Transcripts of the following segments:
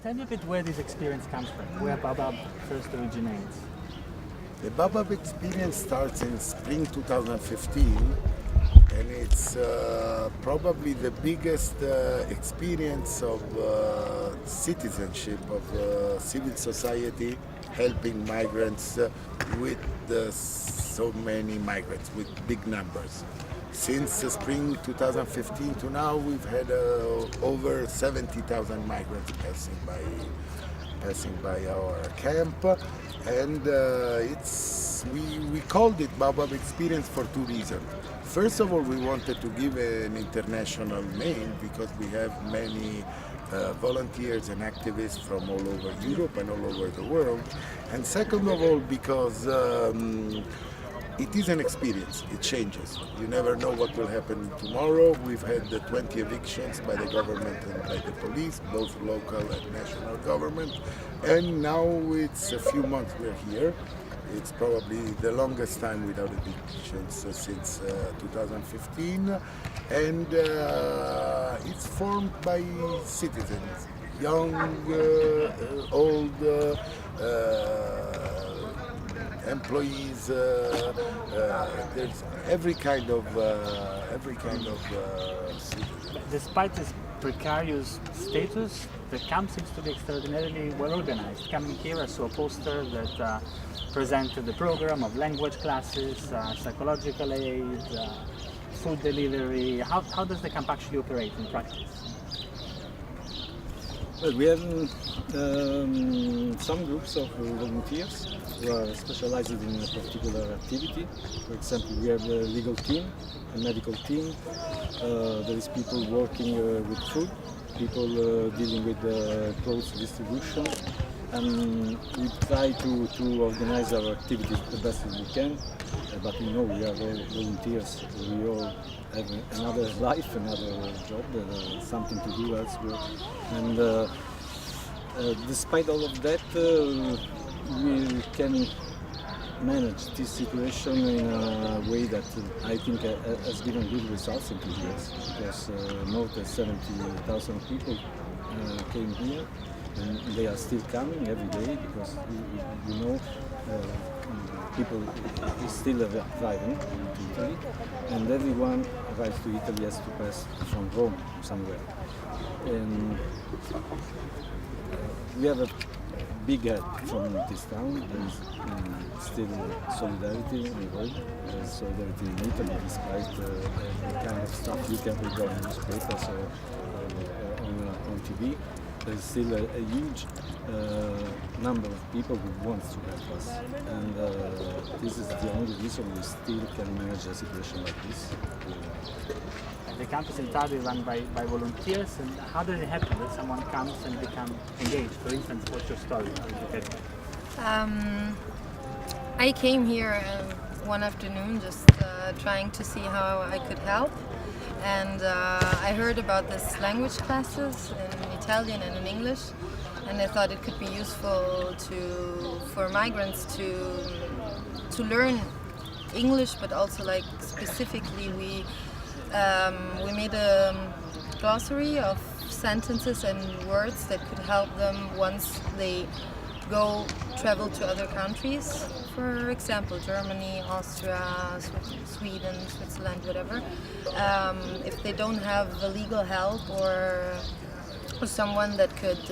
Tell me a bit where this experience comes from, where Baobab first originates. The Baobab experience starts in spring 2015, and it's probably the biggest experience of citizenship, of civil society helping migrants with so many migrants, with big numbers. Since spring 2015 to now, we've had over 70,000 migrants passing by our camp, and we called it Baobab Experience for two reasons. First of all, we wanted to give an international name because we have many volunteers and activists from all over Europe and all over the world. And second of all, because it is an experience, it changes. You never know what will happen tomorrow. We've had 20 evictions by the government and by the police, both local and national government. And now it's a few months we're here. It's probably the longest time without evictions since 2015. And it's formed by citizens, young, old, employees. There's every kind of citizen. Despite this precarious status, the camp seems to be extraordinarily well organized. Coming here, I saw a poster that presented the program of language classes, psychological aid, food delivery. How does the camp actually operate in practice? Well, we have some groups of volunteers who are specialized in a particular activity. For example, we have a legal team, a medical team. There is people working with food, people dealing with clothes distribution, and we try to organize our activities the best as we can. But we know we are all volunteers. We all have another life, another job, something to do elsewhere. And despite all of that, we can manage this situation in a way that I think has given good results in 2 years, because more than 70,000 people came here, and they are still coming every day, because you know people is still arriving to Italy, and everyone arrives to Italy has to pass from Rome somewhere. And we have a big help from this town. There is still solidarity in Rome. There is solidarity in Italy, despite the kind of stuff you can read on newspapers or on TV. There is still a huge number of people who want to help us, and this is the only reason we still can manage a situation like this. The camp is entirely run by volunteers, and how does it happen that someone comes and becomes engaged? For instance, what's your story? I came here one afternoon just trying to see how I could help, and I heard about this language classes in Italian and in English, and I thought it could be useful for migrants to learn English, but also like specifically we made a glossary of sentences and words that could help them once they travel to other countries, for example Germany, Austria, Sweden, Switzerland, whatever. If they don't have the legal help or someone that could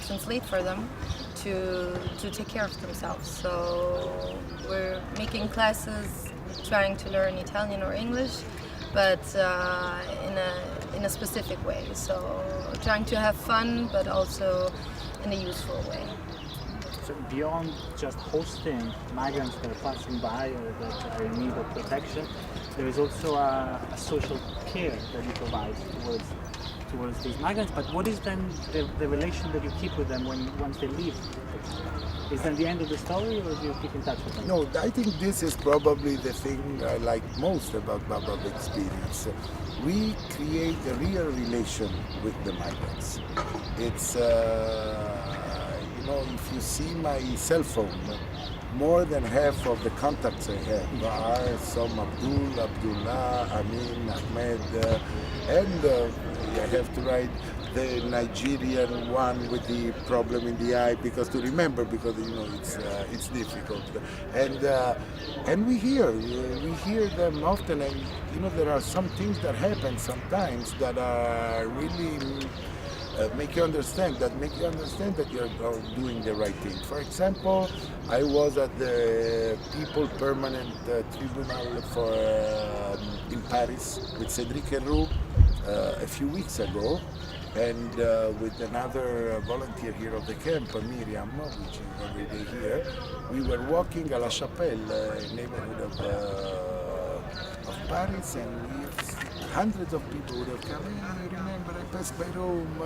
translate for them to take care of themselves. So we're making classes trying to learn Italian or English, but in a specific way. So trying to have fun, but also in a useful way. So beyond just hosting migrants that are passing by or that are in need of protection, there is also a social care that you provide towards these migrants. But what is then the relation that you keep with them once they leave? Is that the end of the story, or do you keep in touch with them? No, I think this is probably the thing I like most about Baobab experience. We create a real relation with the migrants. It's if you see my cell phone, more than half of the contacts I have are some Abdullah, Amin, Ahmed, and I have to write the Nigerian one with the problem in the eye because it's difficult, and we hear them often, and there are some things that happen sometimes that are really make you understand that you're doing the right thing. For example, I was at the People Permanent Tribunal for in Paris with Cédric Herrou a few weeks ago, and with another volunteer here of the camp, Miriam, which is every day here. We were walking à La Chapelle, a neighborhood of Paris, and hundreds of people would have come. I remember I passed by Rome.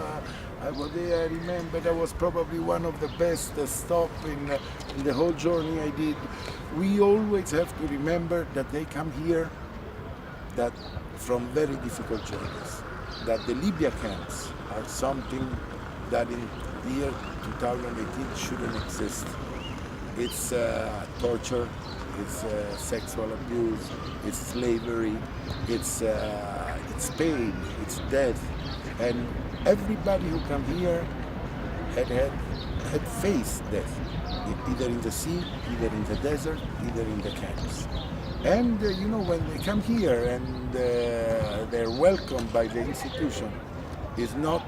I was there. I remember that was probably one of the best stops in the whole journey I did. We always have to remember that they come here that from very difficult journeys. That the Libya camps are something that in the year 2018 shouldn't exist. It's torture. It's sexual abuse, it's slavery, it's pain, it's death, and everybody who come here had faced death, either in the sea, either in the desert, either in the camps. And when they come here and they're welcomed by the institution, is not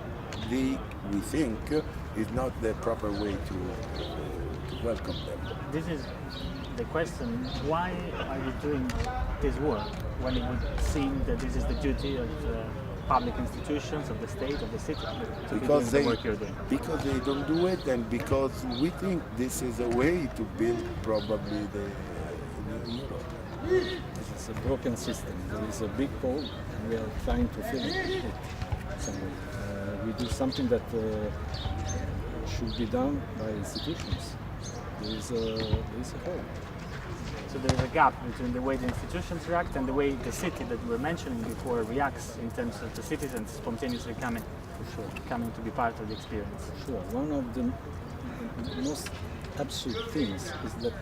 we think, is not the proper way to welcome them. This is the question: why are you doing this work when it would seem that this is the duty of the public institutions, of the state, of the city, to be doing the work you're doing? Because they don't do it, and because we think this is a way to build probably the new Europe. This is a broken system. There is a big hole, and we are trying to fill it somewhere. We do something that should be done by institutions. There is a hole. So there is a gap between the way the institutions react and the way the city that we were mentioning before reacts in terms of the citizens spontaneously coming to be part of the experience. Sure. One of the most absurd things is that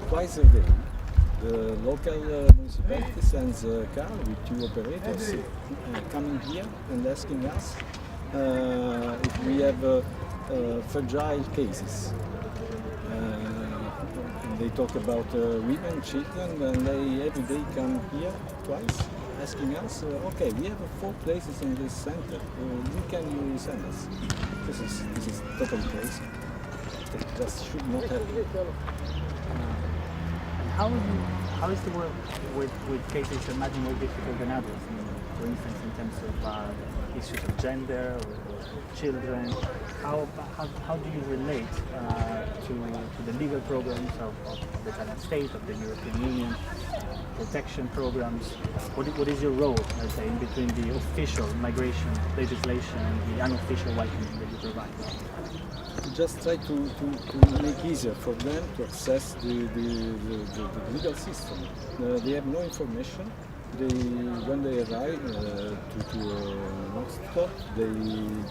twice a day, the local municipality sends a car with two operators coming here and asking us if we have fragile cases. They talk about women, children, and they every day come here twice asking us, okay, we have 4 places in this center, who can you send us? This is totally crazy. That just should not happen. How is the work with cases that might be more difficult than others? For instance, in terms of issues of gender or children, how do you relate to the legal programs of the Italian state, of the European Union, protection programs? What is your role, let's say, in between the official migration legislation and the unofficial welcoming that you provide? Just try to make easier for them to access the legal system. They have no information. When they arrive to a spot, they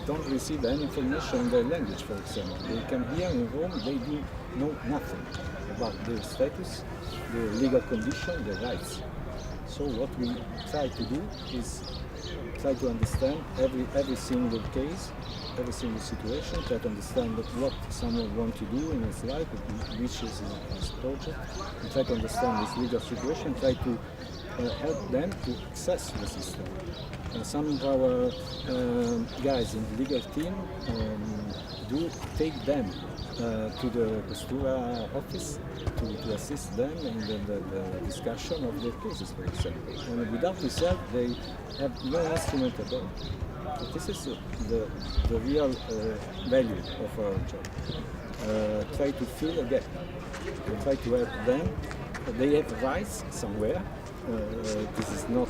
don't receive any information in their language, for example. They come here in Rome, they do know nothing about their status, their legal condition, their rights. So what we try to do is try to understand every single case, every single situation, try to understand what someone wants to do in his life, which is his project, and try to understand his legal situation, try to help them to access the system. Some of our guys in the legal team do take them to the Questura office to assist them in the discussion of their cases, for example. And without this help, they have no instrument at all. But this is the real value of our job. Try to fill a gap. Try to help them. They have rights somewhere. This is not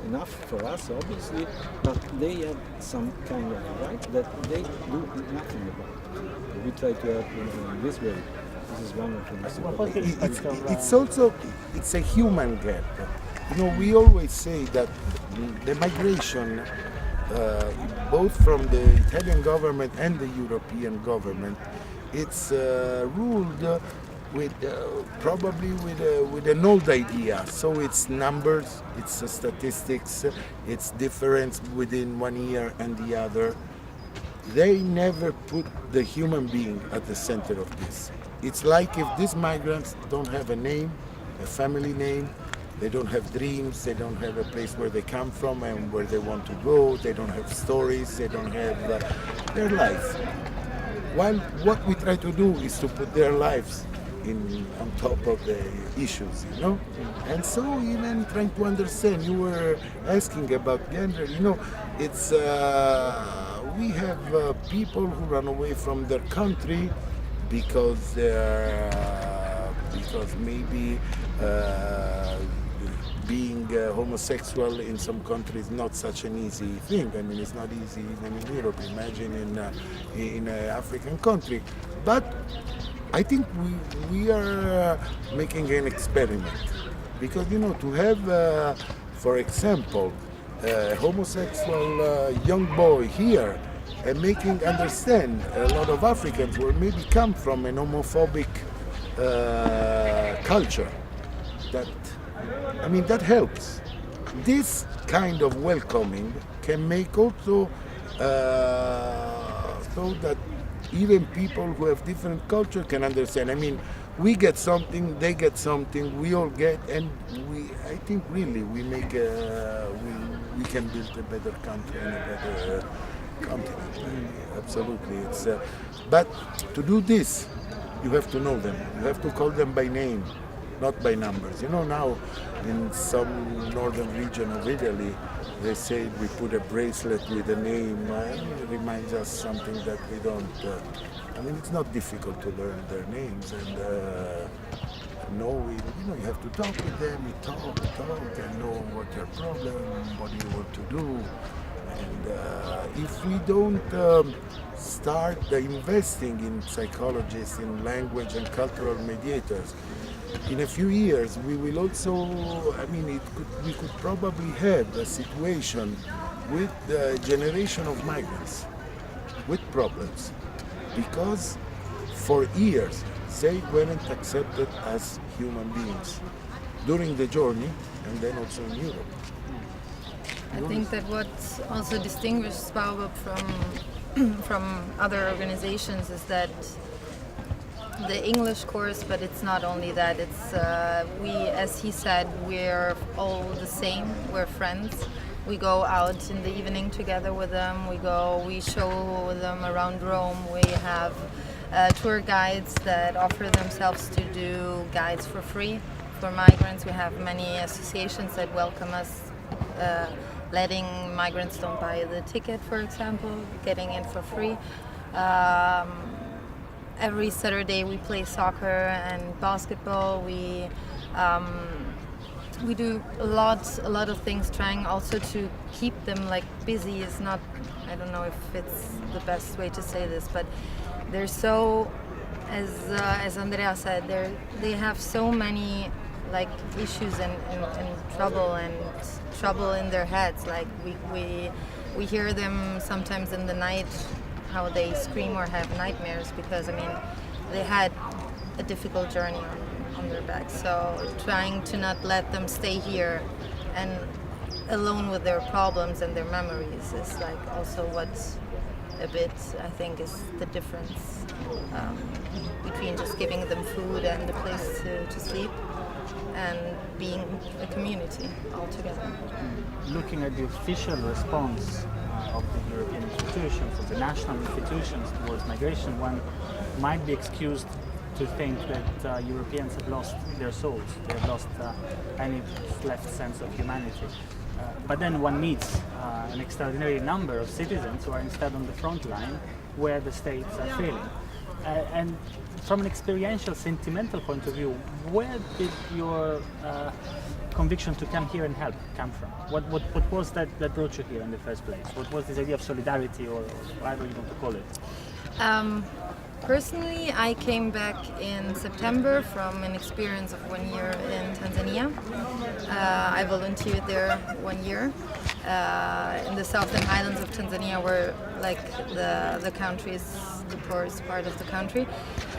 enough for us, obviously, but they have some kind of right that they do nothing about. We try to help in this way. This is one of the most important. It's a human gap. We always say that the migration, both from the Italian government and the European government, it's ruled with probably with an old idea. So it's numbers, it's statistics, it's difference within one year and the other. They never put the human being at the center of this. It's like if these migrants don't have a name, a family name, they don't have dreams, they don't have a place where they come from and where they want to go, they don't have stories, they don't have their life. While what we try to do is to put their lives on top of the issues, you know? And so even trying to understand, you were asking about gender, you know, it's, we have people who run away from their country because because maybe being homosexual in some countries is not such an easy thing. I mean, it's not easy even in Europe. Imagine in an African country. But I think we are making an experiment because, you know, to have, for example, a homosexual young boy here and making understand a lot of Africans who maybe come from an homophobic culture. That helps. This kind of welcoming can make also so that even people who have different culture can understand. I mean, we get something, they get something, we all get, and I think really we make we can build a better country and a better continent. Absolutely. It's but to do this, you have to know them. You have to call them by name, not by numbers. You know, now in some northern region of Italy, they say we put a bracelet with a name. It reminds us something that we don't. It's not difficult to learn their names and you have to talk with them. You talk, and know what your problem, what you want to do. And if we don't start investing in psychologists, in language and cultural mediators, in a few years we will also, we could probably have a situation with a generation of migrants with problems because for years they weren't accepted as human beings during the journey and then also in Europe. I think that what also distinguishes Baobab from other organizations is that the English course, but it's not only that, it's we, as he said, we're all the same, we're friends. We go out in the evening together with them, we show them around Rome, we have tour guides that offer themselves to do guides for free for migrants. We have many associations that welcome us, letting migrants don't buy the ticket, for example, getting in for free. Every Saturday we play soccer and basketball. We do a lot of things, trying also to keep them busy. Is not, I don't know if it's the best way to say this, but they're so, as Andrea said, they have so many issues and trouble in their heads. We hear them sometimes in the night, how they scream or have nightmares because they had a difficult journey on their back. So trying to not let them stay here and alone with their problems and their memories is also what's a bit, I think, is the difference between just giving them food and a place to sleep and being a community altogether. Looking at the official response of the European institutions, of the national institutions towards migration, one might be excused to think that Europeans have lost their souls, they have lost any left sense of humanity. But then one meets an extraordinary number of citizens who are instead on the front line where the states are failing. And from an experiential, sentimental point of view, where did your conviction to come here and help come from? What was that brought you here in the first place? What was this idea of solidarity, or whatever you want to call it? Personally, I came back in September from an experience of 1 year in Tanzania. I volunteered there 1 year in the southern highlands of Tanzania, where the country is the poorest part of the country.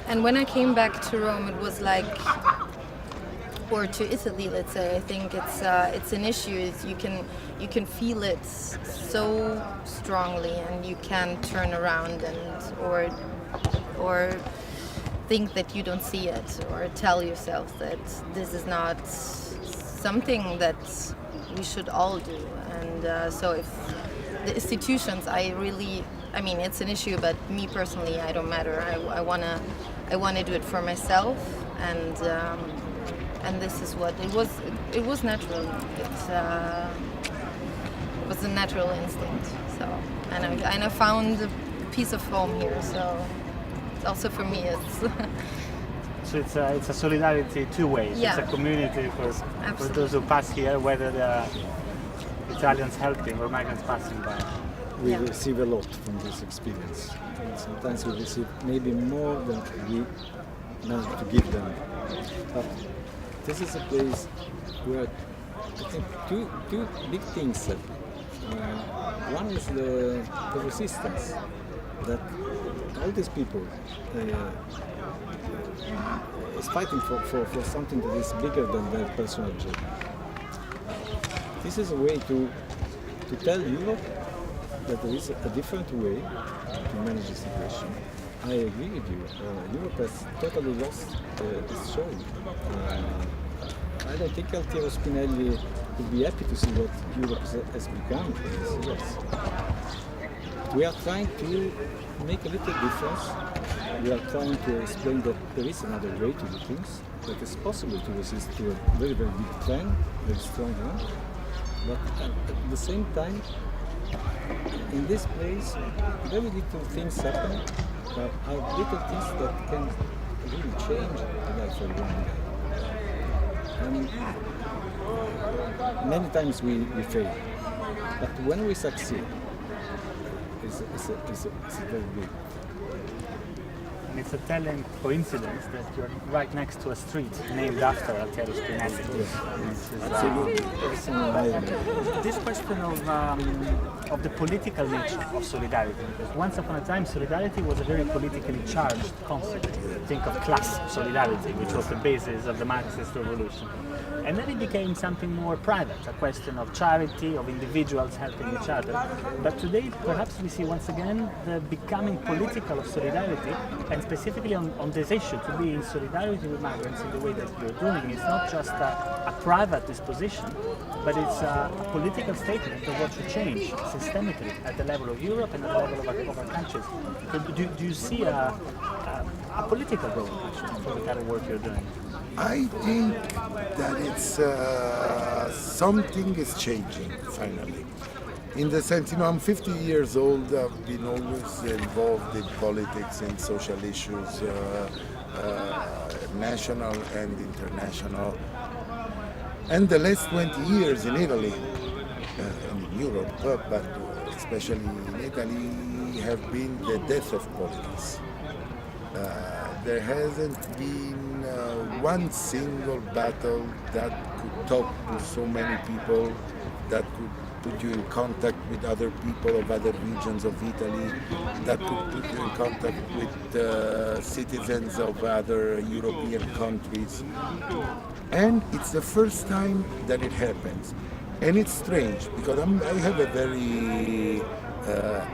And when I came back to Rome, it was like, or to Italy, let's say, I think it's an issue. You can feel it so strongly, and you can't turn around or think that you don't see it, or tell yourself that this is not something that we should all do. And so if the institutions, I mean, it's an issue, but me personally, I don't matter. I wanna do it for myself, and this is what it was. It was natural. It was a natural instinct. So, and I found a piece of home here. So, also for me, it's. So it's a solidarity two ways. Yeah. It's a community for those who pass here, whether they're Italians helping or migrants passing by. We Yeah. receive a lot from this experience. Sometimes we receive maybe more than we manage to give them. But this is a place where I think two big things happen. One is the resistance that all these people is fighting for something that is bigger than their personal job. This is a way to tell Europe that there is a different way to manage the situation. I agree with you. Europe has totally lost its soul. I don't think Altiero Spinelli would be happy to see what Europe has become in these years. We are trying to make a little difference. We are trying to explain that there is another way to do things, that it's possible to resist to a very, very big trend, very strong one. But at the same time, in this place, very little things happen, but are little things that can really change the life of one guy. And many times we fail, but when we succeed, it's very big. And it's a telling coincidence that you're right next to a street named after Altiero Spinelli. This question of the political nature of solidarity, because once upon a time solidarity was a very politically charged concept. Think of class solidarity, which was the basis of the Marxist revolution. And then it became something more private, a question of charity, of individuals helping each other. But today, perhaps we see once again the becoming political of solidarity, and specifically on this issue, to be in solidarity with migrants in the way that you're doing. It's not just a private disposition, but it's a political statement of what should change systemically at the level of Europe and at the level of our countries. Do you see a political role actually for the kind of work you're doing? I think that it's something is changing finally. In the sense, I'm 50 years old. I've been always involved in politics and social issues, national and international. And the last 20 years in Italy and in Europe, but especially in Italy, have been the death of politics. There hasn't been one single battle that could talk to so many people, that could put you in contact with other people of other regions of Italy, that could put you in contact with citizens of other European countries. And it's the first time that it happens. And it's strange because I have a very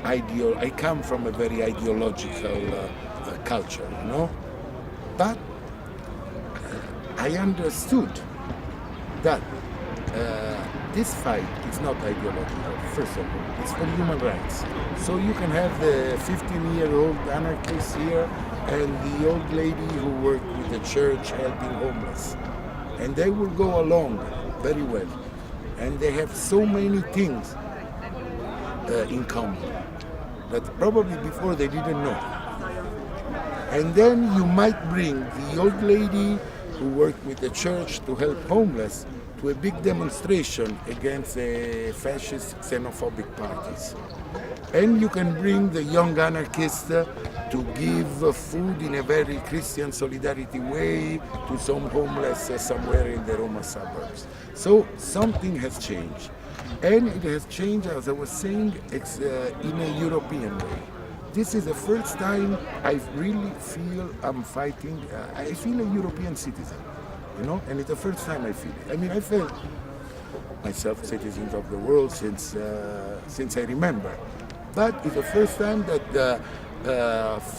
I come from a very ideological culture, But I understood that this fight is not ideological, first of all. It's for human rights. So you can have the 15-year-old anarchist here and the old lady who worked with the church helping homeless. And they will go along very well. And they have so many things in common that probably before they didn't know. And then you might bring the old lady who worked with the church to help homeless to a big demonstration against the fascist xenophobic parties. And you can bring the young anarchist to give food in a very Christian solidarity way to some homeless somewhere in the Roma suburbs. So something has changed. And it has changed, as I was saying, in a European way. this is the first time I really feel I'm fighting. I feel a European citizen, you know, and it's the first time I feel it. I mean, I felt myself citizens of the world since I remember, but it's the first time that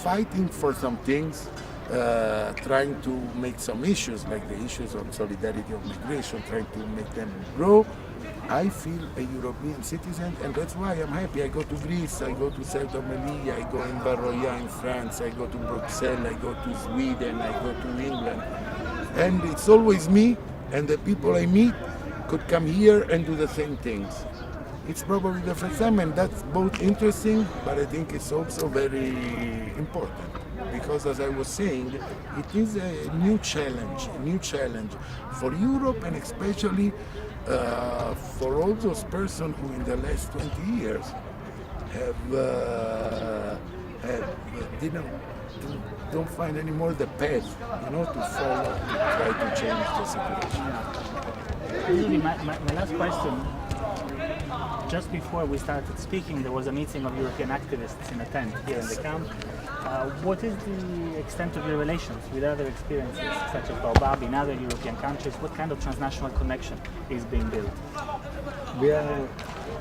fighting for some things, trying to make some issues like the issues on solidarity of migration, trying to make them grow. I feel a European citizen, and that's why I'm happy. I go to Greece, I go to Ceuta Melilla, I go in Barroya in France, I go to Bruxelles, I go to Sweden, I go to England. And it's always me, and the people I meet could come here and do the same things. It's probably the first time, and that's both interesting, but I think it's also very important. Because as I was saying, it is a new challenge for Europe, and especially for all those persons who in the last 20 years don't find anymore the path, you know, to follow, to try to change the situation. Usually my last question, just before we started speaking, there was a meeting of European activists in a tent here in the camp. What is the extent of your relations with other experiences, such as Baobab, in other European countries? What kind of transnational connection is being built? We are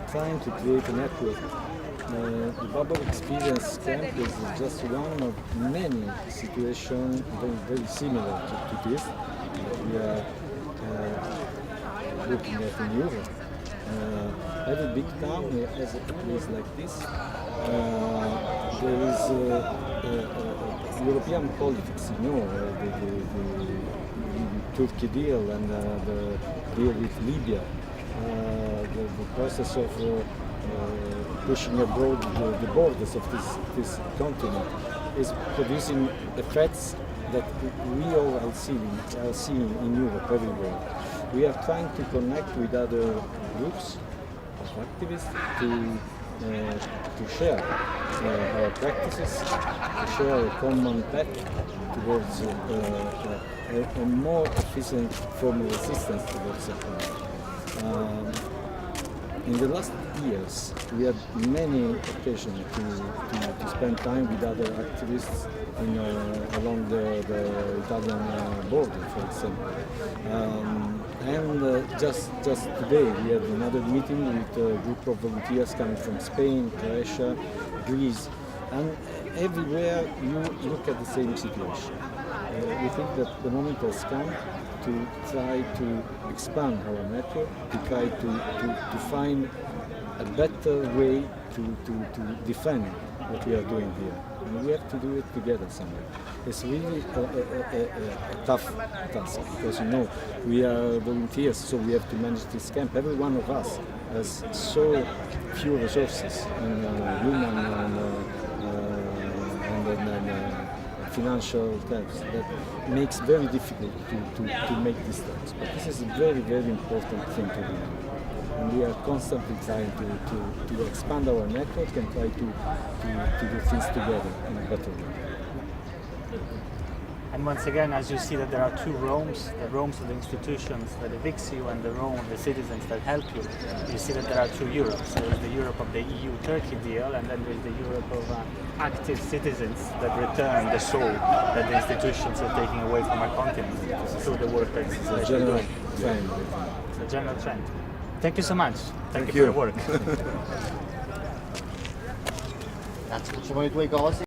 trying to create a network. The Baobab experience camp is just one of many situations very similar to this. We are looking at in Europe. Every big town has a place like this. There is European politics, you know, the Turkey deal and the deal with Libya, the process of pushing abroad the borders of this continent is producing effects that we all are seeing in Europe everywhere. We are trying to connect with other groups of activists to share our practices, to share a common path towards a more efficient form of resistance towards economy. In the last years, we had many occasions to spend time with other activists along the Italian border, for example. Just today, we had another meeting with a group of volunteers coming from Spain, Croatia, Greece, and everywhere you look at the same situation. We think that the moment has come to try to expand our network, to try to find a better way to defend what we are doing here. And we have to do it together somewhere. It's really a tough task because, you know, we are volunteers, so we have to manage this camp. Every one of us has so few resources in human and financial terms that makes very difficult to make these steps. But this is a very, very important thing to do. And we are constantly trying to expand our network and try to do things together in a better way. And once again, as you see that there are two Romes, the Romes of the institutions that evicts you and the Rome of the citizens that help you, you see that there are two Europes. There is the Europe of the EU-Turkey deal, and then there is the Europe of active citizens that return the soul that the institutions are taking away from our continent through the work that's a general trend. It's a general trend. Thank you so much. Thank you for your work. Ci sono i tuoi cosi.